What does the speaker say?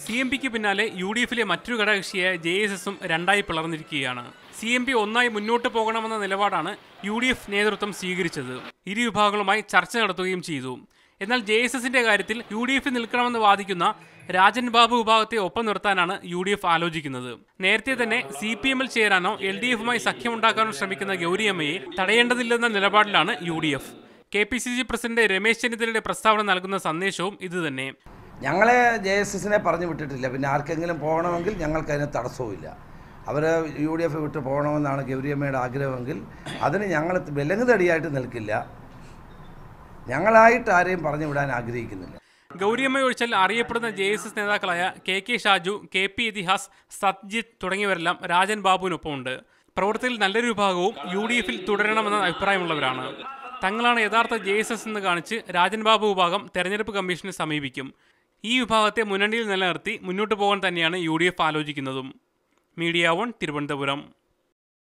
CMPക്ക് പിന്നാലെ UDFിലെ മറ്റൊരു ഘടകകക്ഷിയായ JSSും രണ്ടായി പിളർന്നിരിക്കുകയാണ്. CMP ഒന്നായി മുന്നോട്ട് പോകണമെന്ന നിലപാടാണ് UDF നേതൃത്വം സ്വീകരിച്ചത്. ഇരു വിഭാഗങ്ങളുമായി ചർച്ച നടത്തുകയും ചെയ്തു. എന്നാൽ JSSന്റെ കാര്യത്തിൽ UDF നിൽക്കണമെന്ന് വാദിക്കുന്ന രാജൻ ബാബു വിഭാഗത്തെ ഒപ്പം നിർത്താനാണ് UDF ആലോചിക്കുന്നത്. നേരത്തെ തന്നെ CPMൽ ചേരാനോ LDFുമായി സഖ്യമുണ്ടാക്കാനോ ശ്രമിക്കുന്ന ഗൗരിയമ്മയെ തടയേണ്ടതില്ലെന്ന നിലപാടിലാണ് UDF. KPCC പ്രസിഡന്റ് രമേശ് ചെന്നിത്തലയുടെ പ്രസ്താവന നൽകുന്ന സന്ദേശവും ഇതുതന്നെ. ഞങ്ങളെ JSSനെ പറഞ്ഞു വിട്ടിട്ടില്ല. പിന്നെ ആർക്കെങ്കിലും പോകണമെങ്കിൽ ഞങ്ങൾക്കതിന് തടസ്സവുമില്ല. അവർ UDF വിട്ട് പോകണമെന്നാണ് ഗൗരിയമ്മയുടെ ആഗ്രഹമെങ്കിൽ അതിന് ഞങ്ങൾ വിലങ്ങുതടിയായിട്ട് നിൽക്കില്ല. ഞങ്ങളായിട്ട് ആരെയും പറഞ്ഞു വിടാൻ ആഗ്രഹിക്കുന്നില്ല. ഗൗരിയമ്മ ഒഴിച്ചാൽ അറിയപ്പെടുന്ന JSS നേതാക്കളായ KK ഷാജു, KP ഇതിഹാസ്, സത്ജിത്ത് തുടങ്ങിയവരെല്ലാം രാജൻ ബാബുവിനൊപ്പമുണ്ട്. പ്രവർത്തകരിൽ നല്ലൊരു വിഭാഗവും UDFിൽ തുടരണമെന്ന അഭിപ്രായമുള്ളവരാണ്. തങ്ങളാണ് യഥാർത്ഥ JSS എന്ന് കാണിച്ച് രാജൻ ബാബു വിഭാഗം തെരഞ്ഞെടുപ്പ് കമ്മീഷനെ സമീപിക്കും. ഈ വിഭാഗത്തെ മുന്നണിയിൽ നിലനിർത്തി മുന്നോട്ട് പോകാൻ തന്നെയാണ് UDF ആലോചിക്കുന്നതും. മീഡിയ 1 തിരുവനന്തപുരം.